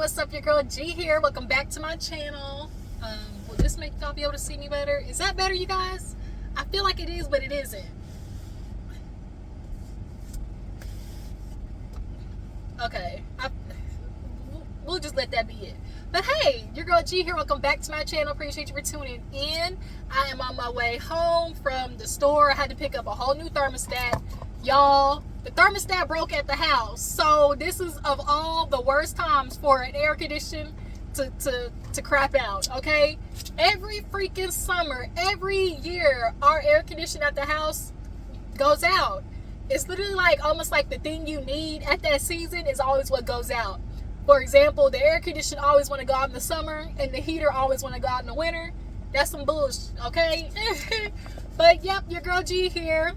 what's up? Your girl G here. Welcome back to my channel. Will this make y'all be able to see me better? Is that better, you guys? I feel like it is, but it isn't. Okay, we'll just let that be it. But hey, your girl G here. Welcome back to my channel. Appreciate you for tuning in. I am on my way home from the store. I had to pick up a whole new thermostat. Y'all, the thermostat broke at the house. So this is of all the worst times for an air conditioner to crap out, okay? Every freaking summer, every year, our air conditioner at the house goes out. It's literally like almost like the thing you need at that season is always what goes out. For example, the air conditioner always want to go out in the summer and the heater always want to go out in the winter. That's some bullshit, okay? But yep, your girl G here.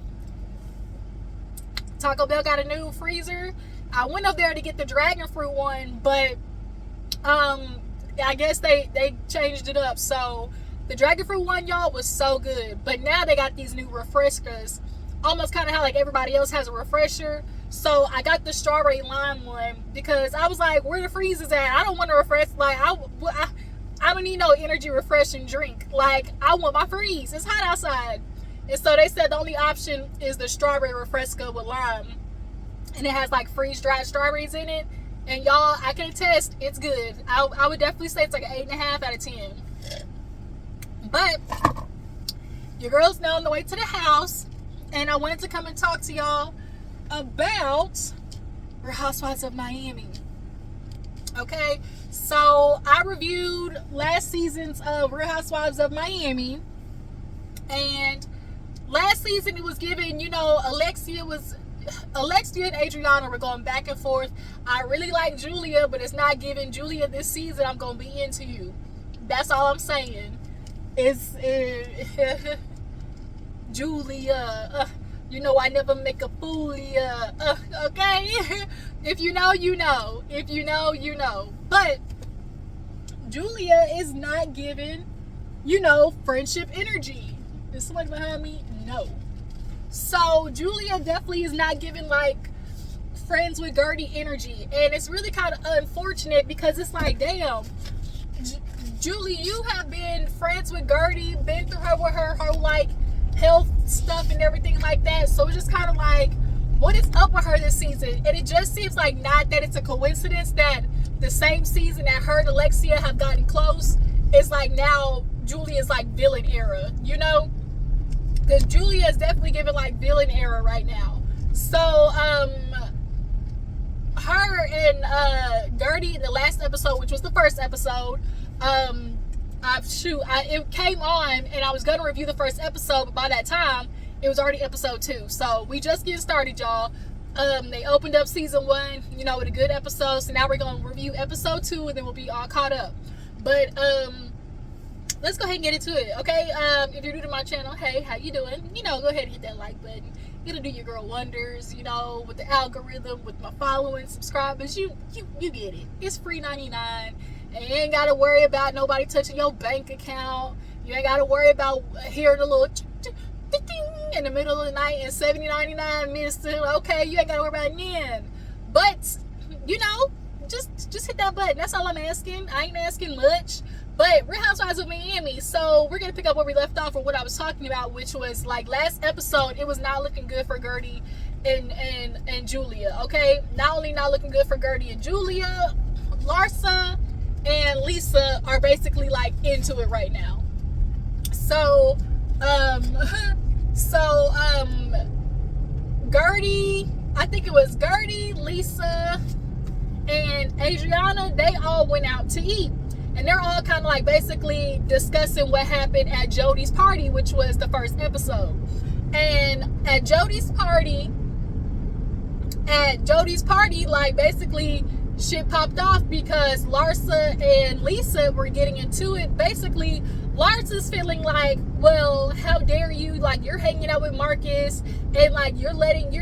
Taco Bell got a new freezer. I went up there to get the dragon fruit one, but I guess they changed it up. So the dragon fruit one, y'all, was so good. But now they got these new refreshers. Almost kind of how like everybody else has a refresher. So I got the strawberry lime one because I was like, where the freeze is at? I don't want to refresh. Like I don't need no energy refreshing drink. Like I want my freeze. It's hot outside. And so they said the only option is the strawberry refresca with lime. And it has like freeze dried strawberries in it. And y'all, I can attest, it's good. I would definitely say it's like an 8.5 out of 10. But your girl's now on the way to the house. And I wanted to come and talk to y'all about Real Housewives of Miami. Okay, so I reviewed last season's of Real Housewives of Miami. And last season it was given, you know, Alexia and Adriana were going back and forth. I really like Julia, but it's not giving Julia this season. I'm going to be into you. That's all I'm saying. It's Julia. You know I never make a fool of you. Okay? If you know, you know. If you know, you know. But Julia is not giving, you know, friendship energy. Is somebody behind me? No. So Julia definitely is not giving like friends with Guerdy energy. And it's really kind of unfortunate because it's like, damn, Julie, you have been friends with Guerdy, been through her with her like health stuff and everything like that. So it's just kind of like, what is up with her this season? And it just seems like not that it's a coincidence that the same season that her and Alexia have gotten close, it's like now Julia is like villain era, you know? Because Julia is definitely giving like villain era right now. So her and Guerdy in the last episode, which was the first episode, it came on and I was gonna review the first episode, but by that time it was already episode 2. So we just getting started, y'all. They opened up season 1, you know, with a good episode. So now we're gonna review episode 2 and then we'll be all caught up. But let's go ahead and get into it, okay? If you're new to my channel, hey, how you doing? You know, go ahead and hit that like button. It'll do your girl wonders, you know, with the algorithm, with my following, subscribers. You get it. It's free 99. And you ain't got to worry about nobody touching your bank account. You ain't got to worry about hearing a little in the middle of the night and $70.99 minutes. Okay, you ain't got to worry about it. But, you know, just hit that button. That's all I'm asking. I ain't asking much. But Real Housewives of Miami. So we're going to pick up where we left off with what I was talking about, which was like last episode, it was not looking good for Guerdy and Julia, okay? Not only not looking good for Guerdy and Julia, Larsa and Lisa are basically like into it right now. So, Guerdy, I think it was Guerdy, Lisa, and Adriana, they all went out to eat. And they're all kind of like basically discussing what happened at Jody's party, which was the first episode. And at Jody's party, like basically shit popped off because Larsa and Lisa were getting into it. Basically, Larsa's feeling like, well, how dare you? Like, you're hanging out with Marcus and like you're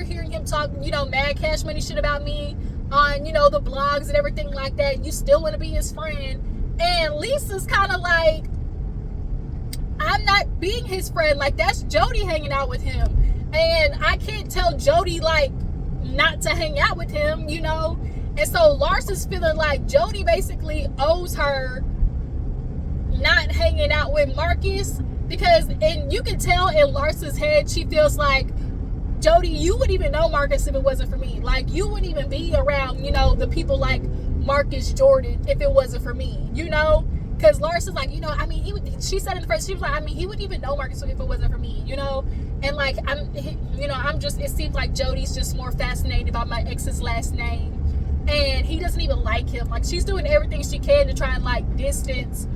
hearing him talk, you know, mad cash money shit about me on, you know, the blogs and everything like that. And you still want to be his friend. And Lisa's kind of like, I'm not being his friend. Like, that's Jody hanging out with him. And I can't tell Jody, like, not to hang out with him, you know? And so Larsa's feeling like Jody basically owes her not hanging out with Marcus, because, and you can tell in Larsa's head, she feels like, Jody, you wouldn't even know Marcus if it wasn't for me. Like, you wouldn't even be around, you know, the people like Marcus Jordan if it wasn't for me, you know? Because Larsa's like, you know, I mean, she said in the first, she was like, I mean, he wouldn't even know Marcus if it wasn't for me, you know? And like, it seems like Jody's just more fascinated by my ex's last name. And he doesn't even like him. Like, she's doing everything she can to try and like distance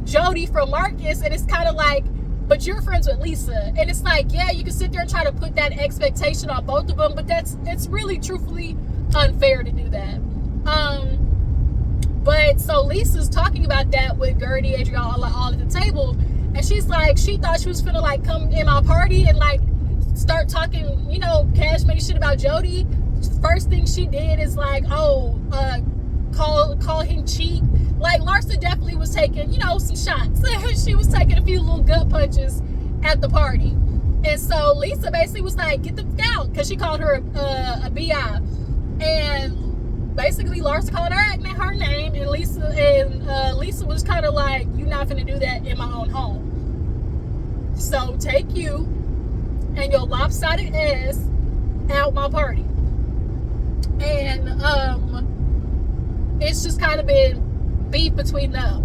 Jody from Marcus. And it's kind of like, but you're friends with Lisa. And it's like, yeah, you can sit there and try to put that expectation on both of them, but it's really truthfully unfair to do that. But so Lisa's talking about that with Guerdy, Adriana, all at the table, and she's like, she thought she was finna like come in my party and like start talking, you know, cash money shit about Jody. First thing she did is like, call him cheap. Like, Larsa definitely was taking, you know, some shots. She was taking a few little gut punches at the party. And so Lisa basically was like, get the fuck out, because she called her a BI. And basically Larsa called her name, and Lisa was kind of like, you're not gonna do that in my own home. So take you and your lopsided ass out my party. And it's just kind of been beef between them.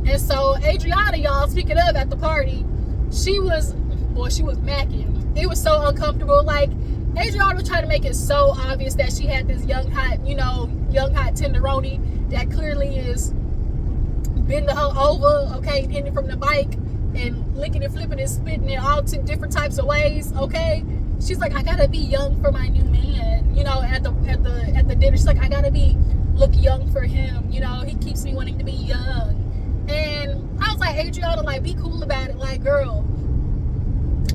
And so Adriana, y'all, speaking of, at the party, she was macking. It was so uncomfortable. Like, Adriana was trying to make it so obvious that she had this young hot tenderoni that clearly is bending her over, okay, hitting from the bike and licking and flipping and spitting in all two different types of ways, okay. She's like, I gotta be young for my new man, you know, at the dinner. She's like, I gotta look young for him, you know, he keeps me wanting to be young. And I was like, Adriana, like, be cool about it. Like, girl,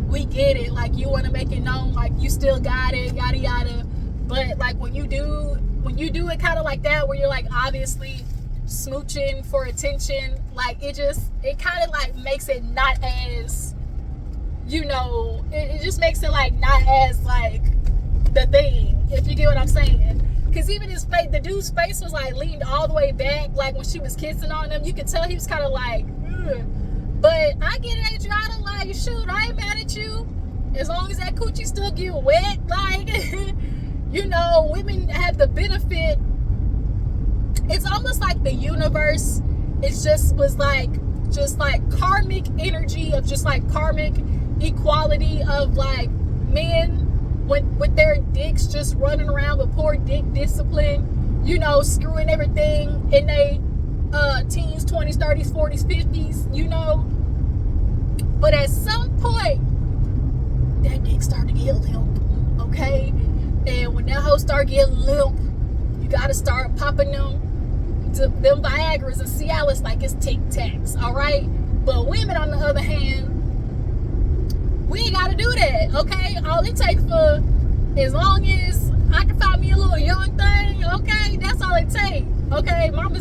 we get it. Like, you want to make it known, like, you still got it, yada yada. But like, when you do it kind of like that, where you're like obviously smooching for attention, like, it kind of like makes it not as, you know, it just makes it like not as like the thing, if you get what I'm saying. Because even his face, the dude's face was like leaned all the way back, like when she was kissing on him, you could tell he was kind of like, ugh. But I get it, Adriana, like, shoot, I ain't mad at you, as long as that coochie still get wet. Like, you know, women have the benefit. It's almost like the universe, was like karmic energy of just like karmic equality of like men with their dicks just running around with poor dick discipline, you know, screwing everything in they teens, 20s, 30s, 40s, 50s, you know. But at some point, that dick started to get limp, okay? And when that hoe start getting limp, you gotta start popping them Viagra's and Cialis like it's Tic Tacs, all right? But women, on the other hand, we ain't gotta do that, okay? All it takes for, as long as I can find me a little young thing, okay? That's all it takes, okay? Mama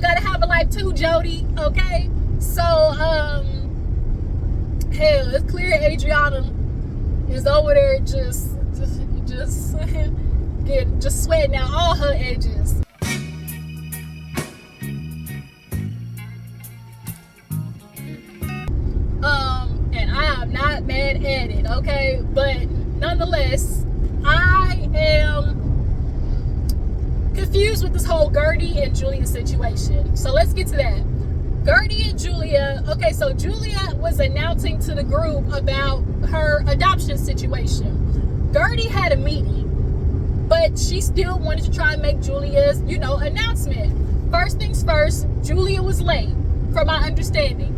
gotta have a life too, Jody, okay? So, hell, it's clear Adriana is over there just sweating out all her edges. And I am not mad at it, okay? But nonetheless, I am confused with this whole Guerdy and Julia situation. So let's get to that. Guerdy and Julia. Okay, so Julia was announcing to the group about her adoption situation. Guerdy had a meeting, but she still wanted to try and make Julia's, you know, announcement. First things first, Julia was late, from my understanding.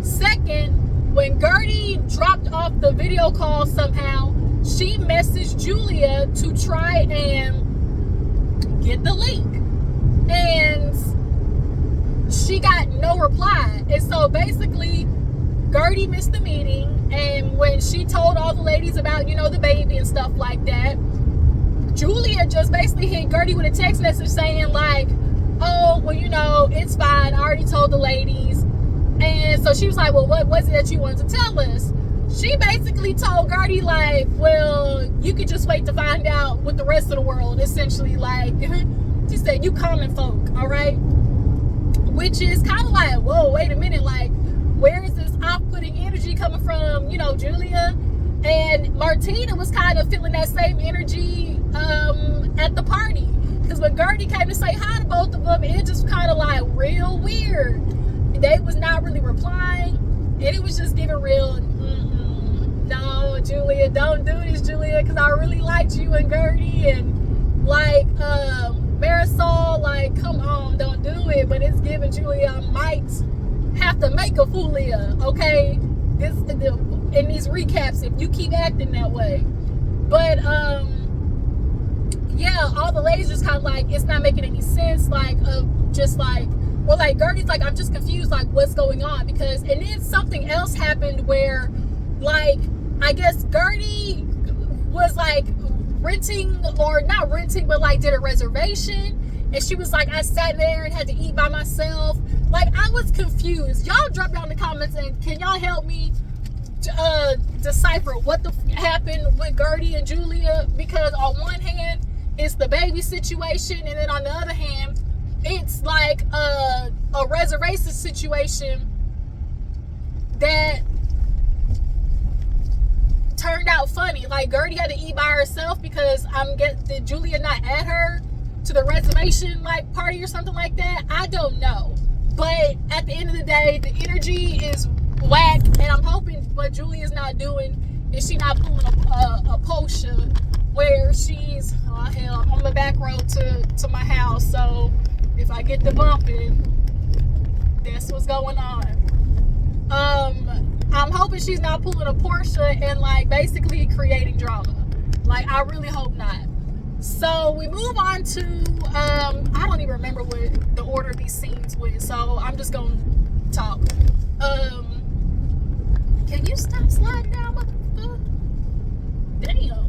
Second, when Guerdy dropped off the video call somehow, she messaged Julia to try and get the link. And she got no reply. And so basically, Guerdy missed the meeting. And when she told all the ladies about, you know, the baby and stuff like that, Julia just basically hit Guerdy with a text message saying like, oh, well, you know, it's fine. I already told the ladies. And so she was like, well, what was it that you wanted to tell us? she basically told Guerdy, like, well, you could just wait to find out with the rest of the world, essentially. Like, she said, you common folk, all right? Which is kind of like, whoa, wait a minute, like, where is this off-putting energy coming from, you know, Julia? And Martina was kind of feeling that same energy at the party. Because when Guerdy came to say hi to both of them, it just kind of like real weird. They was not really replying. And it was just giving real, no, Julia, don't do this, Julia. Because I really liked you and Guerdy. And like Marisol, like, come on, don't do it. But it's giving Julia, I might have to make a fool of you, okay? In these recaps, if you keep acting that way. But yeah, all the ladies just kind of like, it's not making any sense, like, just like, well, like, Guerdy's like, I'm just confused, like, what's going on? Because, and then something else happened where, like, I guess Guerdy was like renting, or not renting, but like did a reservation, and she was like, I sat there and had to eat by myself. Like, I was confused. Y'all drop down in the comments and can y'all help me decipher what the happened with Guerdy and Julia? Because on one hand, it's the baby situation, and then on the other hand, it's like a reservation situation that turned out funny. Like, Guerdy had to eat by herself because did Julia not add her to the reservation like party or something like that? I don't know. But at the end of the day, the energy is whack, and I'm hoping what Julia's not doing is she not pulling a Portia where she's, oh hell, I'm on the back road to my house, so if I get the bumping, that's what's going on. I'm hoping she's not pulling a Portia and like basically creating drama. Like, I really hope not. So we move on to I don't even remember what the order of these scenes was, so I'm just gonna talk. Can you stop sliding down, motherfucker? Damn.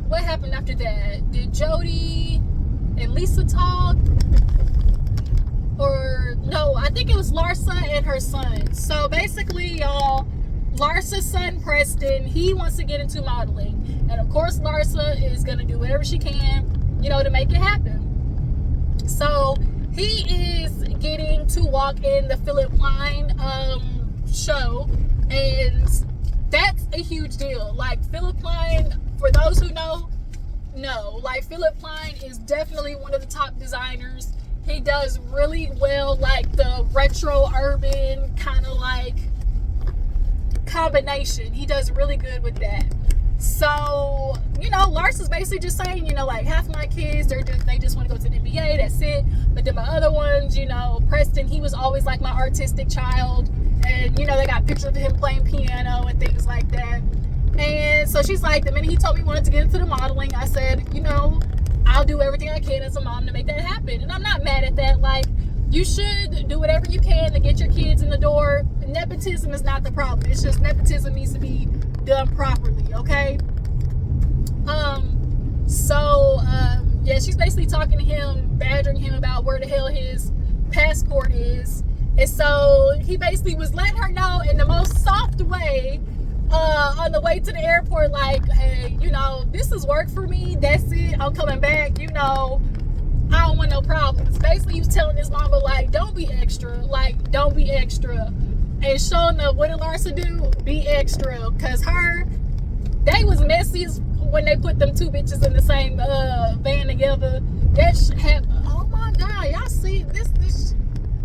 What happened after that? Did Jody and Lisa talk? Or no, I think it was Larsa and her son. So basically, y'all, Larsa's son Preston, he wants to get into modeling, and of course Larsa is gonna do whatever she can, you know, to make it happen. So he is getting to walk in the Philip Line show, and that's a huge deal. Like, Philip Line, for those who know, like, Philip Line is definitely one of the top designers. He does really well, like the retro urban kind of like combination. He does really good with that. So, you know, Larsa's basically just saying, you know, like, half my kids, they just want to go to the NBA, that's it. But then my other ones, you know, Preston, he was always like my artistic child, and, you know, they got pictures of him playing piano and things like that. And so she's like, the minute he told me he wanted to get into the modeling, I said, you know, I'll do everything I can as a mom to make that happen. And I'm not mad at that. Like, you should do whatever you can to get your kids in the door. Nepotism is not the problem. It's just nepotism needs to be done properly, okay? Yeah, she's basically talking to him, badgering him about where the hell his passport is. And so he basically was letting her know in the most soft way, on the way to the airport, like, hey, you know, this is work for me, that's it, I'm coming back, you know, I don't want no problems. Basically, he was telling his mama, like, don't be extra, like, don't be extra. And showing up, what did Larsa do? Be extra. Because they was messy as when they put them two bitches in the same van together. That shit happened. Oh my God, y'all see this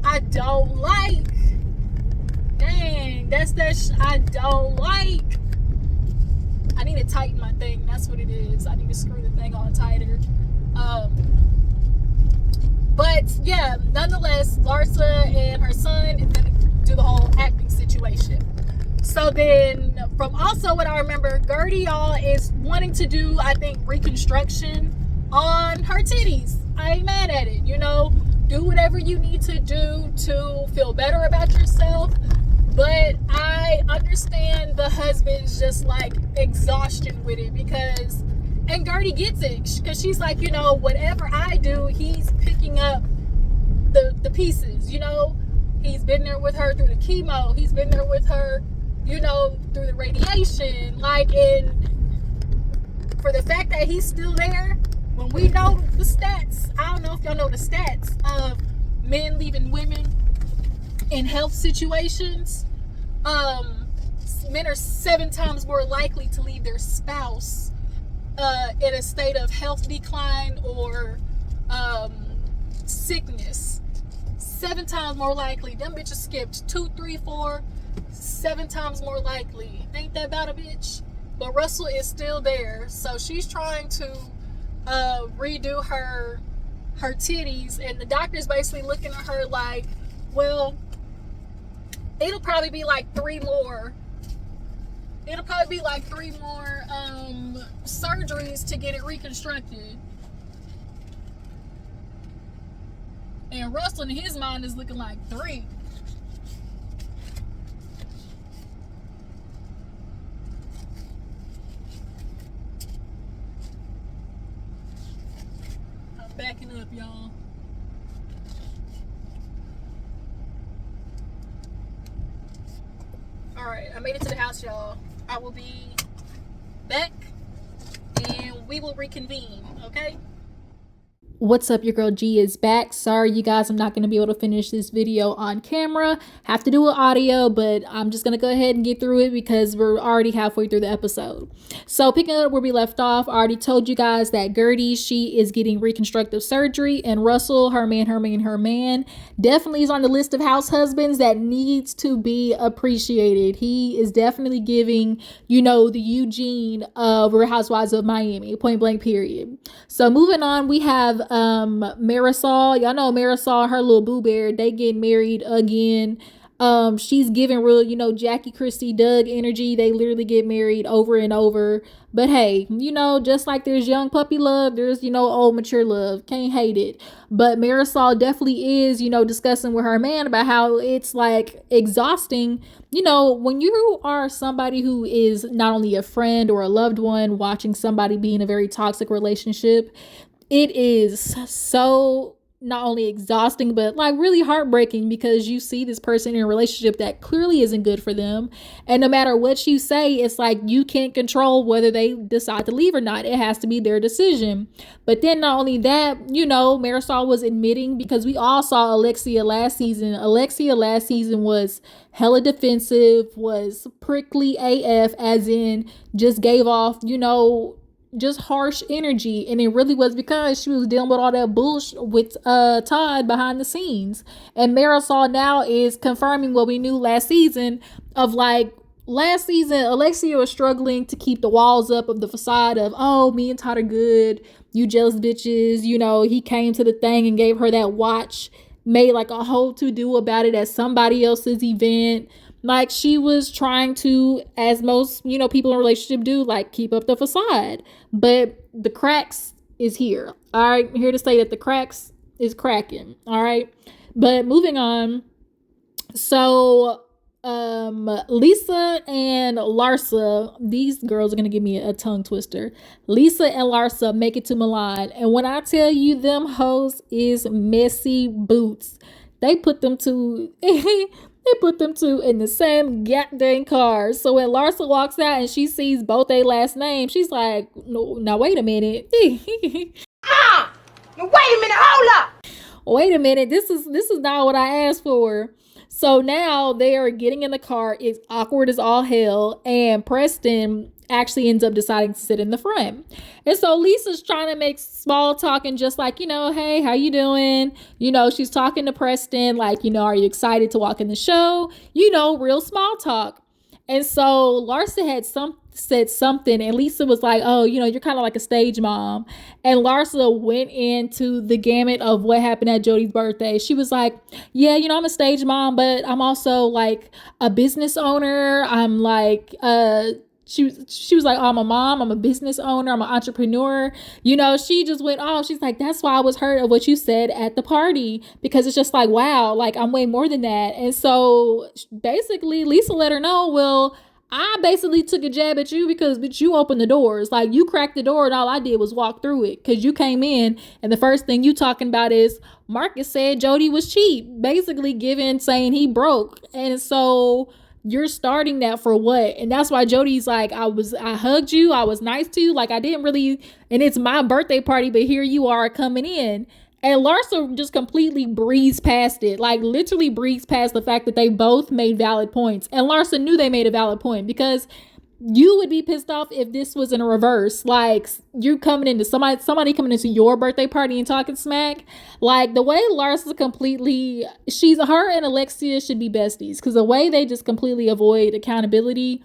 I don't like. Dang, that's I don't like. I need to tighten my thing. That's what it is. I need to screw the thing on tighter. But yeah, nonetheless, Larsa and her son is gonna do the whole acting situation. So then, from also what I remember, Guerdy, y'all, is wanting to do, I think, reconstruction on her titties. I ain't mad at it. You know, do whatever you need to do to feel better about yourself. But I understand the husband's just like exhaustion with it, because, and Guerdy gets it, because she's like, you know, whatever I do, he's picking up the pieces, you know. He's been there with her through the chemo. He's been there with her, you know, through the radiation. Like, and for the fact that he's still there, when we know the stats, I don't know if y'all know the stats of men leaving women in health situations. Men are 7 times more likely to leave their spouse in a state of health decline or sickness. 7 times more likely. Them bitches skipped 2, 3, 4, 7 times more likely. Ain't that about a bitch? But Russell is still there, so she's trying to redo her titties, and the doctor's basically looking at her like, well, it'll probably be like 3 more. It'll probably be like 3 more surgeries to get it reconstructed. And Russell in his mind is looking like 3. I'm backing up, y'all. Alright, I made it to the house, y'all. I will be back and we will reconvene, okay? What's up, your girl G is back. Sorry you guys, I'm not going to be able to finish this video on camera. Have to do an audio, but I'm just going to go ahead and get through it because we're already halfway through the episode. So picking up where we left off, I already told you guys that Guerdy, she is getting reconstructive surgery, and Russell, her man, definitely is on the list of house husbands that needs to be appreciated. He is definitely giving, you know, the Eugene of Real Housewives of Miami, point blank period. So moving on, we have Marisol. Y'all know Marisol, her little boo bear, they getting married again. She's giving real, you know, Jackie, Christy, Doug energy. They literally get married over and over. But hey, you know, just like there's young puppy love, there's, you know, old mature love. Can't hate it. But Marisol definitely is, you know, discussing with her man about how it's like exhausting, you know, when you are somebody who is not only a friend or a loved one watching somebody be in a very toxic relationship. It is so not only exhausting, but like really heartbreaking because you see this person in a relationship that clearly isn't good for them. And no matter what you say, it's like you can't control whether they decide to leave or not. It has to be their decision. But then not only that, you know, Marisol was admitting, because we all saw Alexia last season. Alexia last season was hella defensive, was prickly AF, as in just gave off, you know, just harsh energy, and it really was because she was dealing with all that bullshit with Todd behind the scenes. And Marisol now is confirming what we knew last season of like last season Alexia was struggling to keep the walls up of the facade of, oh, me and Todd are good, you jealous bitches, you know, he came to the thing and gave her that watch, made like a whole to-do about it at somebody else's event. Like she was trying to, as most, you know, people in a relationship do, like keep up the facade. But the cracks is here. All right. I'm here to say that the cracks is cracking. All right. But moving on. So Lisa and Larsa, these girls are going to give me a tongue twister. Lisa and Larsa make it to Milan. And when I tell you them hoes is messy boots, they put them to... They put them two in the same goddamn car. So when Larsa walks out and she sees both their last names, she's like, no, now wait a minute. Wait a minute, hold up. Wait a minute, this is not what I asked for. So now they are getting in the car. It's awkward as all hell. And Preston actually ends up deciding to sit in the front. And so Lisa's trying to make small talk and just like, you know, hey, how you doing? You know, she's talking to Preston like, you know, are you excited to walk in the show? You know, real small talk. And so Larsa had said something, and Lisa was like, oh, you know, you're kind of like a stage mom. And Larsa went into the gamut of what happened at Jody's birthday. She was like, yeah, you know, I'm a stage mom, but I'm also like a business owner. I'm like, she was like, oh, I'm a mom, I'm a business owner, I'm an entrepreneur. You know, she just went off. She's like, that's why I was hurt of what you said at the party, because it's just like, wow, like I'm way more than that. And so basically Lisa let her know, well, I basically took a jab at you because you opened the doors. Like you cracked the door and all I did was walk through it because you came in and the first thing you talking about is, Marcus said Jody was cheap, basically saying he broke. And so you're starting that for what? And that's why Jody's like, I hugged you, I was nice to you, like I didn't really, and it's my birthday party, but here you are coming in. And Larsa just completely breezed past it, like literally breezed past the fact that they both made valid points. And Larsa knew they made a valid point, because you would be pissed off if this was in a reverse. Like, you coming into somebody coming into your birthday party and talking smack. Like, the way Larsa completely, her and Alexia should be besties, because the way they just completely avoid accountability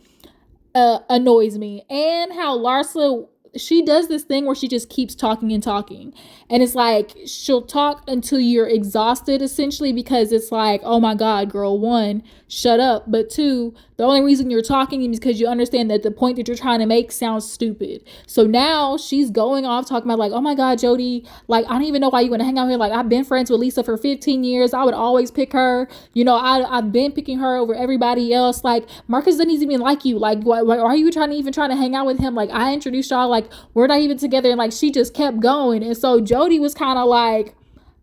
annoys me. And how Larsa, she does this thing where she just keeps talking and talking, and it's like she'll talk until you're exhausted, essentially, because it's like, oh my god, girl, one, shut up, but two, the only reason you're talking is because you understand that the point that you're trying to make sounds stupid. So now she's going off talking about like, oh my god, Jody, like I don't even know why you want to hang out here, like I've been friends with Lisa for 15 years, I would always pick her, I've been picking her over everybody else, like Marcus doesn't even like you, like why are you trying to hang out with him, like I introduced y'all, like we're not even together. And like she just kept going. And so Jody was kind of like,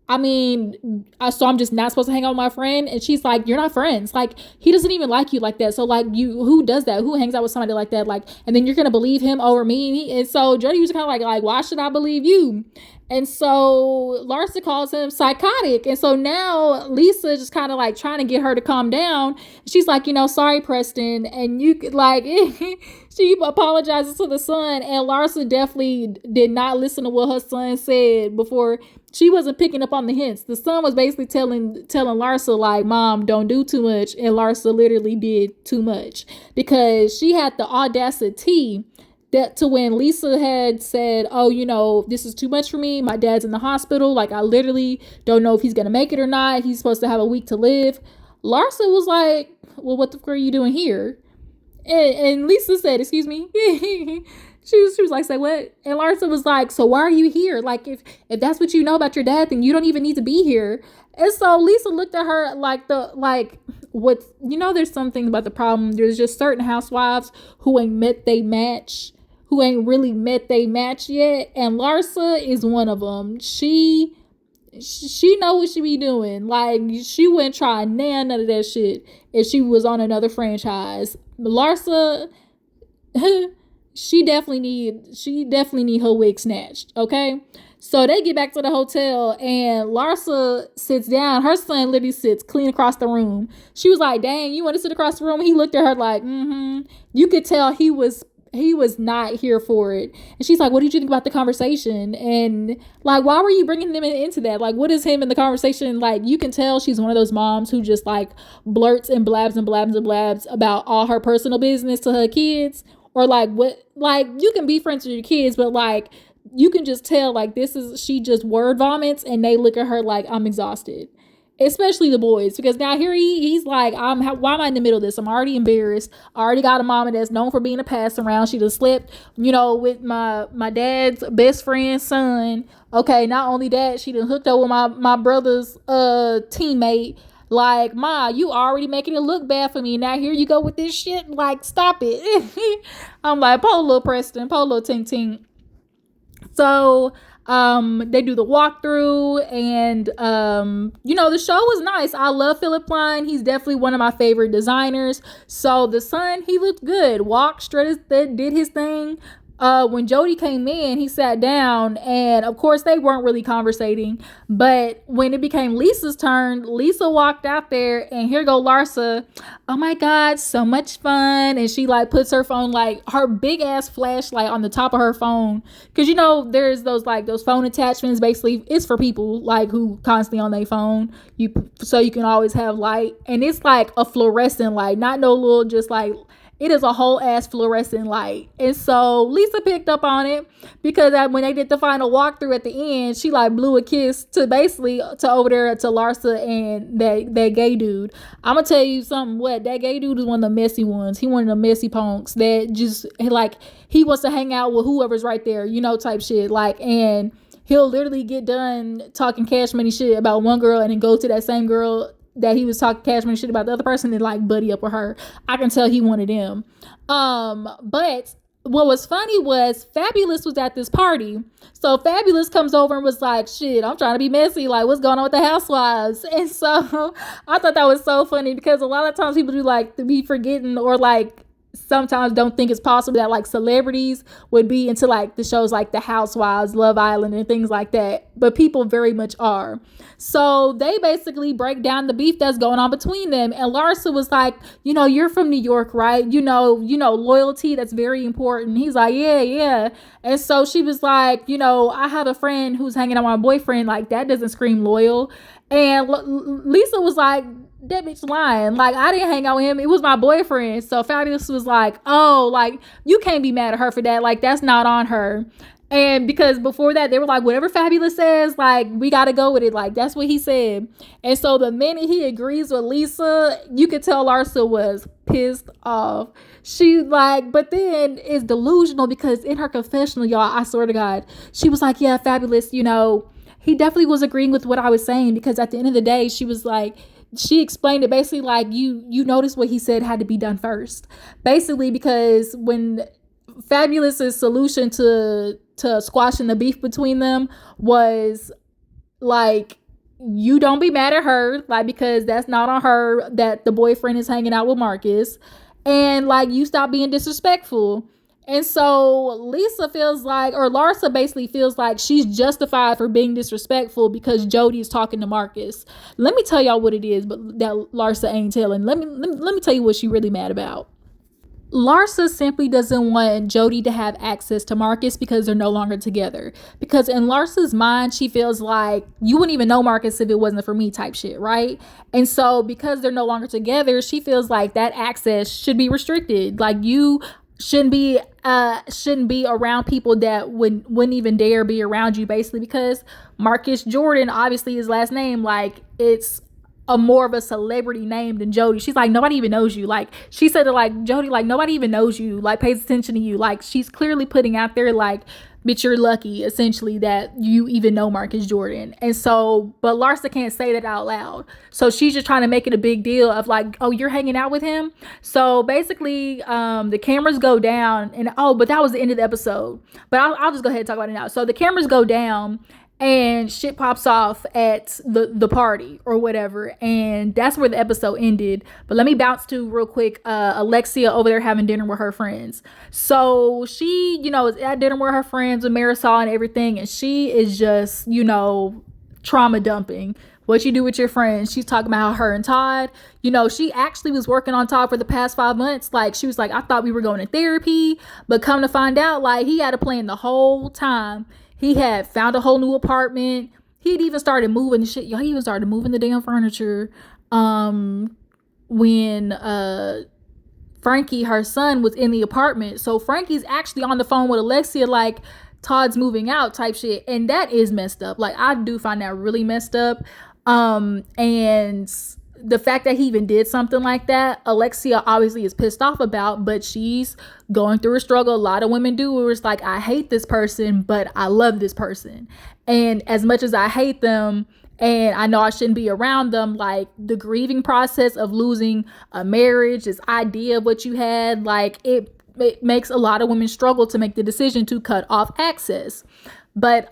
so I'm just not supposed to hang out with my friend? And she's like, you're not friends. Like, he doesn't even like you like that. So like, who does that? Who hangs out with somebody like that? Like, and then you're going to believe him over me? And so Jody was kind of like, why should I believe you? And so Larsa calls him psychotic. And so now Lisa just kind of like trying to get her to calm down. She's like, sorry, Preston. And you like, she apologizes to the son. And Larsa definitely did not listen to what her son said before. She wasn't picking up on the hints. The son was basically telling Larsa like, Mom, don't do too much. And Larsa literally did too much, because she had the audacity that to when Lisa had said, oh, this is too much for me. My dad's in the hospital. Like, I literally don't know if he's going to make it or not. He's supposed to have a week to live. Larsa was like, well, what the fuck are you doing here? And Lisa said, excuse me. She was like, say what? And Larsa was like, so why are you here? Like, if that's what you know about your dad, then you don't even need to be here. And so Lisa looked at her like there's something about the problem. There's just certain housewives who ain't really met they match yet, and Larsa is one of them. She know what she be doing. Like, she wouldn't try none of that shit if she was on another franchise. Larsa, she definitely need her wig snatched. Okay, so they get back to the hotel and Larsa sits down. Her son literally sits clean across the room. She was like, dang, you want to sit across the room? He looked at her like, You could tell he was not here for it. And she's like, what did you think about the conversation? And like, why were you bringing them into that? Like, what is him in the conversation? Like, you can tell she's one of those moms who just like blurts and blabs and blabs and blabs about all her personal business to her kids. Or like, what, like, you can be friends with your kids, but like, you can just tell like she just word vomits, and they look at her like, I'm exhausted. Especially the boys, because now here he's like, why am I in the middle of this? I'm already embarrassed. I already got a mama that's known for being a pass around. She just slept, with my dad's best friend's son. Okay, not only that, she done hooked up with my brother's teammate. Like, Ma, you already making it look bad for me. Now here you go with this shit. Like, stop it. I'm like, Polo Preston, Polo Ting Ting. So they do the walkthrough, and the show was nice. I love Philip Klein. He's definitely one of my favorite designers. So the son, he looked good. Walked straight, did his thing. When Jody came in, he sat down, and of course they weren't really conversating. But when it became Lisa's turn, Lisa walked out there, and here go Larsa. Oh my God, so much fun. And she like puts her phone, like her big ass flashlight on the top of her phone. Cause there's those phone attachments. Basically, it's for people like who constantly on their phone. So you can always have light. And it's like a fluorescent light, not no little just like, it is a whole ass fluorescent light. And so Lisa picked up on it, because when they did the final walkthrough at the end, she like blew a kiss to over there to Larsa and that gay dude. I'm gonna tell you something. That gay dude is one of the messy ones. He one of the messy punks that just like, he wants to hang out with whoever's right there, type shit. Like, and he'll literally get done talking cash money shit about one girl and then go to that same girl that he was talking cash money shit about the other person and like buddy up with her. I can tell he wanted him. But what was funny was Fabulous was at this party. So Fabulous comes over and was like, shit, I'm trying to be messy. Like, what's going on with the Housewives? And so I thought that was so funny because a lot of times people do like to be forgetting or like sometimes don't think it's possible that like celebrities would be into like the shows like the Housewives, Love Island, and things like that. But people very much are. So they basically break down the beef that's going on between them. And Larsa was like, you're from New York, right? Loyalty, that's very important. He's like, yeah. And so she was like, I have a friend who's hanging out with my boyfriend. Like, that doesn't scream loyal. And Lisa was like, that bitch lying. Like, I didn't hang out with him. It was my boyfriend. So Fabulous was like, oh, like, you can't be mad at her for that. Like, that's not on her. And because before that, they were like, whatever Fabulous says, like, we got to go with it. Like, that's what he said. And so the minute he agrees with Lisa, you could tell Larsa was pissed off. She like, but then it's delusional because in her confessional, y'all, I swear to God, she was like, yeah, Fabulous, he definitely was agreeing with what I was saying, because at the end of the day, she was like, she explained it basically like you noticed what he said had to be done first. Basically, because when Fabulous's solution to squashing the beef between them was like, you don't be mad at her, like, because that's not on her that the boyfriend is hanging out with Marcus, and like, you stop being disrespectful. And so Lisa feels like, or Larsa basically feels like she's justified for being disrespectful because Jody is talking to Marcus. Let me tell y'all what it is, but that Larsa ain't telling. Let me tell you what she really mad about. Larsa simply doesn't want Jody to have access to Marcus because they're no longer together. Because in Larsa's mind, she feels like, you wouldn't even know Marcus if it wasn't for me type shit, right? And so because they're no longer together, she feels like that access should be restricted. Like, you shouldn't be around people that wouldn't even dare be around you, basically, because Marcus Jordan, obviously his last name, like, it's a more of a celebrity name than Jody. She's like, nobody even knows you. Like, she said to like Jody, like, nobody even knows you, like, pays attention to you. Like, she's clearly putting out there like, bitch, you're lucky, essentially, that you even know Marcus Jordan. And so, but Larsa can't say that out loud. So she's just trying to make it a big deal of like, oh, you're hanging out with him. So basically, the cameras go down, and but that was the end of the episode. But I'll just go ahead and talk about it now. So the cameras go down, and shit pops off at the party or whatever, and that's where the episode ended. But let me bounce to real quick Alexia over there having dinner with her friends. So she is at dinner with her friends with Marisol and everything, and she is just trauma dumping what you do with your friends. She's talking about how her and Todd, she actually was working on Todd for the past 5 months. Like, she was like, I thought we were going to therapy, but come to find out, like, he had a plan the whole time. He had found a whole new apartment. He'd even started moving shit. He even started moving the damn furniture. When Frankie, her son, was in the apartment. So Frankie's actually on the phone with Alexia, like, Todd's moving out type shit. And that is messed up. Like, I do find that really messed up. And the fact that he even did something like that, Alexia obviously is pissed off about, but she's going through a struggle. A lot of women do, where it's like, I hate this person, but I love this person. And as much as I hate them, and I know I shouldn't be around them, like, the grieving process of losing a marriage, this idea of what you had, like, it makes a lot of women struggle to make the decision to cut off access. But,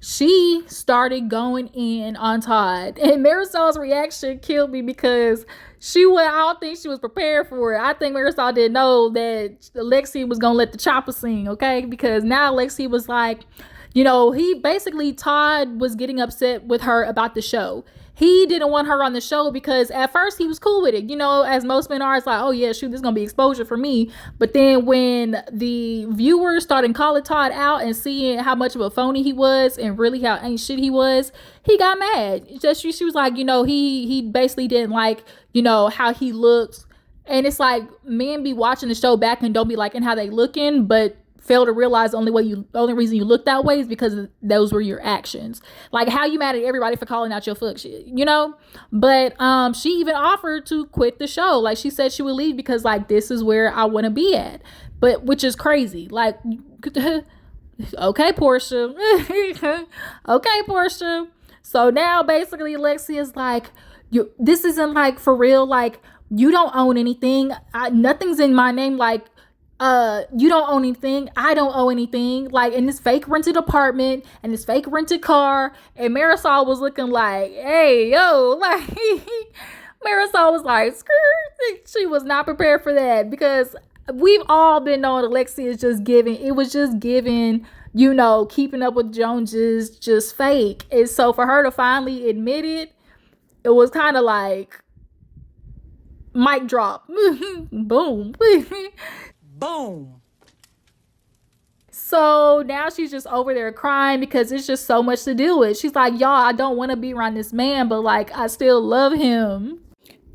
she started going in on Todd, and Marisol's reaction killed me because I don't think she was prepared for it. I think Marisol didn't know that Alexia was going to let the chopper sing, okay? Because now Alexia was like, Todd was getting upset with her about the show. He didn't want her on the show because at first he was cool with it. As most men are, it's like, oh yeah, shoot, this is going to be exposure for me. But then when the viewers started calling Todd out and seeing how much of a phony he was and really how ain't shit he was, he got mad. She was like, he basically didn't like, how he looked. And it's like, men be watching the show back and don't be liking how they looking, but fail to realize the only reason you look that way is because those were your actions. Like, how you mad at everybody for calling out your fuck shit, But she even offered to quit the show. Like, she said she would leave because, like, this is where I want to be at. But which is crazy. Like, okay, Portia. Okay, Portia. So now basically Alexia's like, this isn't like for real. Like, you don't own anything. Nothing's in my name. Like, you don't own anything, I don't owe anything, like in this fake rented apartment and this fake rented car. And Marisol was looking like, hey yo, like Marisol was like, skirt. She was not prepared for that, because we've all been knowing Alexia is just giving. It was just giving, keeping up with Joneses, just fake. And so for her to finally admit it, it was kind of like mic drop. Boom. Boom. So now she's just over there crying because it's just so much to deal with. She's like, y'all, I don't want to be around this man, but like, I still love him.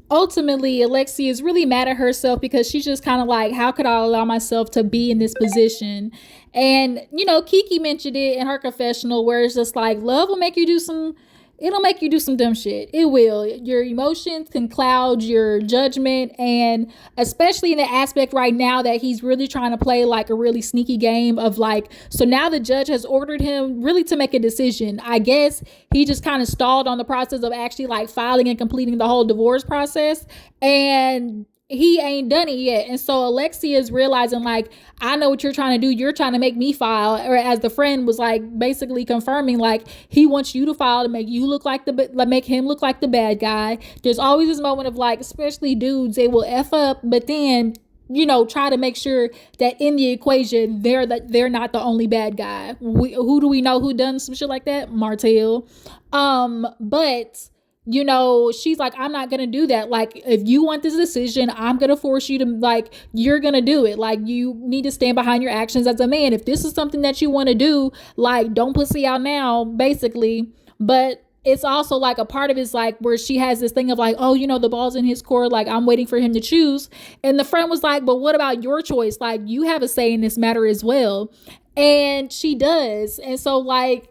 Ultimately, Alexia is really mad at herself because she's just kind of like, how could I allow myself to be in this position? And, Kiki mentioned it in her confessional, where it's just like, love will make you do some, it'll make you do some dumb shit. It will. Your emotions can cloud your judgment. And especially in the aspect right now that he's really trying to play like a really sneaky game of like, so now the judge has ordered him really to make a decision. I guess he just kind of stalled on the process of actually like filing and completing the whole divorce process. And he ain't done it yet. And so Alexia is realizing like, I know what you're trying to do. You're trying to make me file. Or as the friend was like basically confirming, like he wants you to file to make you look like make him look like the bad guy. There's always this moment of like, especially dudes, they will F up, but then try to make sure that in the equation they're not the only bad guy. Who do we know who done some shit like that? Martell. But she's like, I'm not gonna do that. Like, if you want this decision, I'm gonna force you to, like, you're gonna do it. Like, you need to stand behind your actions as a man. If this is something that you want to do, like, don't pussy out now, basically. But it's also like a part of it's like where she has this thing of like, oh, the ball's in his court, like I'm waiting for him to choose. And the friend was like, but what about your choice? Like, you have a say in this matter as well. And she does. And so like,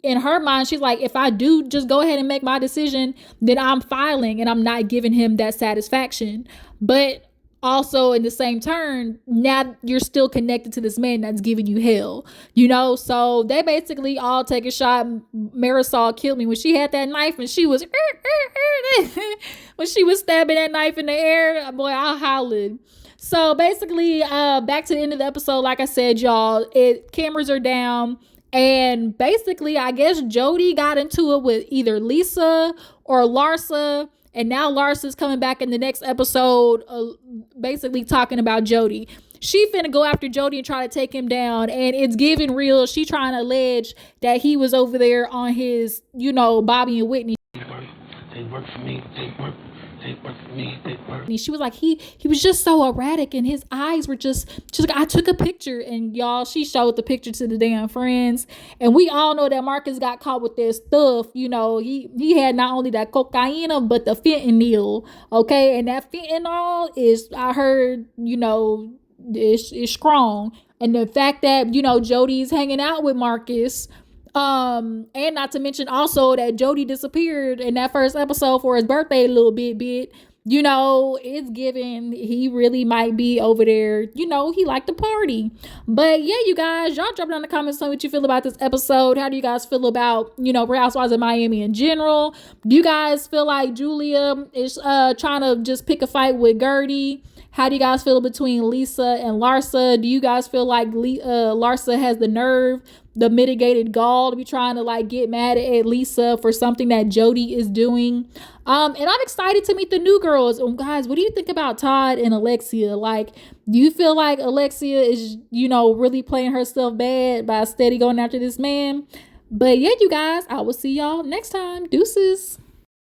in her mind, she's like, if I do just go ahead and make my decision, then I'm filing and I'm not giving him that satisfaction. But also in the same turn, now you're still connected to this man that's giving you hell, So they basically all take a shot. Marisol killed me when she had that knife and she was when she was stabbing that knife in the air. Boy, I hollered. So basically, back to the end of the episode, like I said, y'all, cameras are down. And basically, I guess Jody got into it with either Lisa or Larsa. And now Larsa's coming back in the next episode, basically talking about Jody. She finna go after Jody and try to take him down. And it's giving real. She trying to allege that he was over there on his, Bobby and Whitney. They work for me. They work for me. They work. She was like, he was just so erratic and his eyes were just like, I took a picture. And y'all, she showed the picture to the damn friends. And we all know that Marcus got caught with this stuff. He had not only that cocaine, but the fentanyl. Okay. And that fentanyl is, I heard, is strong. And the fact that, Jody's hanging out with Marcus, and not to mention also that Jody disappeared in that first episode for his birthday a little bit, it's given he really might be over there, he liked to party. But yeah, you guys, y'all drop down in the comments, tell me what you feel about this episode. How do you guys feel about, Real Housewives of Miami in general? Do you guys feel like Julia is trying to just pick a fight with Guerdy? How do you guys feel between Lisa and Larsa? Do you guys feel like Larsa has the nerve, the mitigated gall to be trying to like get mad at Lisa for something that Jody is doing? And I'm excited to meet the new girls. Guys, what do you think about Todd and Alexia? Like, do you feel like Alexia is, really playing herself bad by steady going after this man? But yeah, you guys, I will see y'all next time. Deuces.